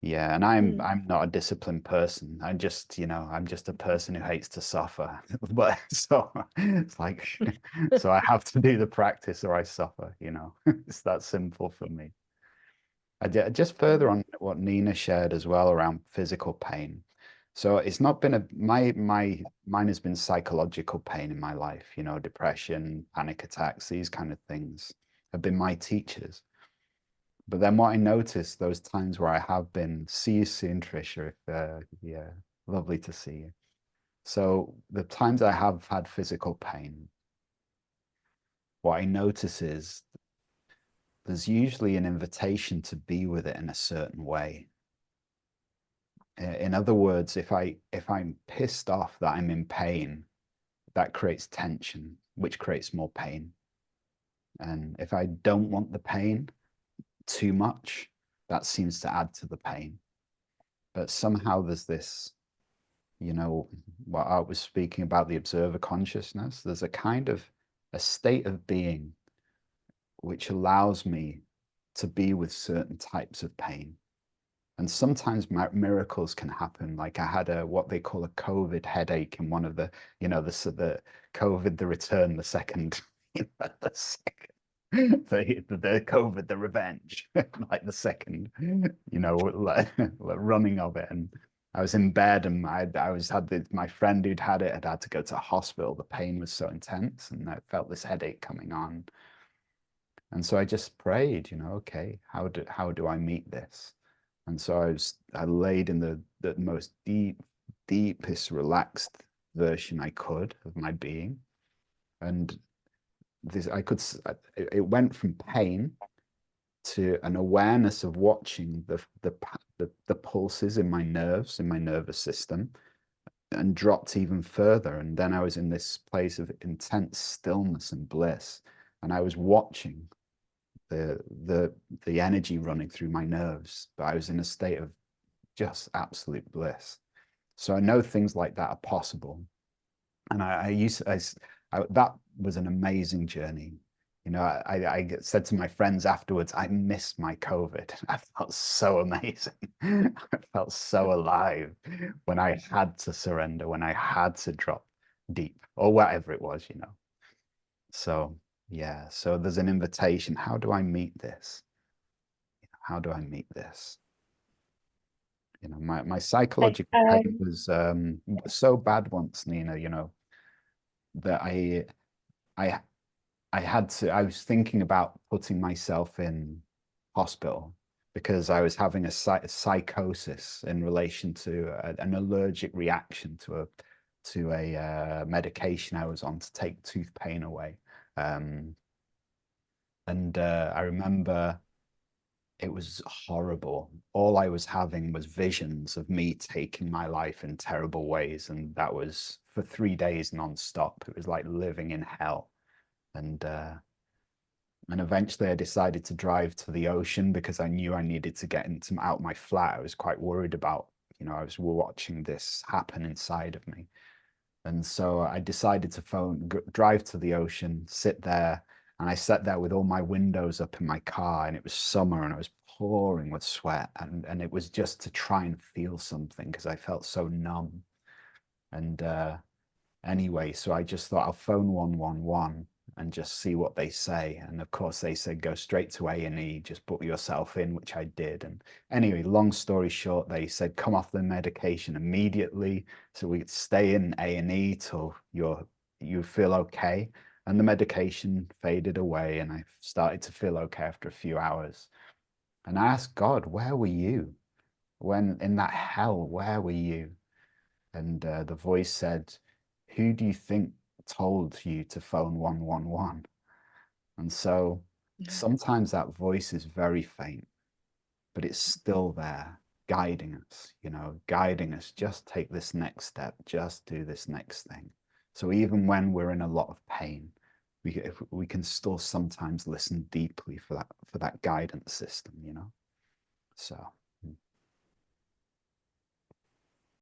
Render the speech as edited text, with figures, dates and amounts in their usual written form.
Yeah, and Mm. I'm not a disciplined person. I'm just, I'm just a person who hates to suffer. But so it's like, so I have to do the practice or I suffer. It's that simple for me. Just further Mm. on what Nina shared as well around physical pain. So it's not been mine has been psychological pain in my life, depression, panic attacks, these kind of things have been my teachers. But then what I noticed those times where I have been, see you soon, Trisha. Yeah, lovely to see you. So the times I have had physical pain, what I notice is there's usually an invitation to be with it in a certain way. In other words, if I'm pissed off that I'm in pain, that creates tension, which creates more pain. And if I don't want the pain too much, that seems to add to the pain. But somehow there's this, what I was speaking about, the observer consciousness, there's a kind of a state of being which allows me to be with certain types of pain. And sometimes miracles can happen. Like I had what they call a COVID headache in one of the COVID, the return, the second, the second, the COVID, the revenge, like the second, running of it. And I was in bed and my friend who'd had to go to hospital. The pain was so intense and I felt this headache coming on. And so I just prayed, okay, how do I meet this? And so I laid in the most deepest relaxed version I could of my being. And this I could it went from pain to an awareness of watching the pulses in my nerves, in my nervous system, and dropped even further. And then I was in this place of intense stillness and bliss. And I was watching the the the energy running through my nerves, but I was in a state of just absolute bliss. So I know things like that are possible, and I used that was an amazing journey. I said to my friends afterwards, I miss my COVID. I felt so amazing. I felt so alive when I had to surrender, when I had to drop deep, or whatever it was. So yeah, so there's an invitation. How do I meet this? How do I meet this? My I, psychological pain um, was so bad once, Nina, that I I was thinking about putting myself in hospital because I was having a psychosis in relation to an allergic reaction to a medication I was on to take tooth pain away. Um, and I remember it was horrible. All I was having was visions of me taking my life in terrible ways, and that was for 3 days nonstop. It was like living in hell. And eventually I decided to drive to the ocean because I knew I needed to get into out my flat. I was quite worried about, I was watching this happen inside of me. And so I decided to drive to the ocean, sit there, and I sat there with all my windows up in my car, and it was summer, and I was pouring with sweat, and it was just to try and feel something because I felt so numb. And anyway, so I just thought I'll phone 111 and just see what they say. And of course, they said go straight to A&E, just book yourself in, which I did. And anyway, long story short, they said come off the medication immediately, so we could stay in A&E till you feel okay. And the medication faded away, and I started to feel okay after a few hours. And I asked God, where were you when in that hell? Where were you? And the voice said, who do you think told you to phone 111? And so sometimes that voice is very faint, but it's still there, guiding us, guiding us. Just take this next step, just do this next thing. So even when we're in a lot of pain, we can still sometimes listen deeply for that guidance system. So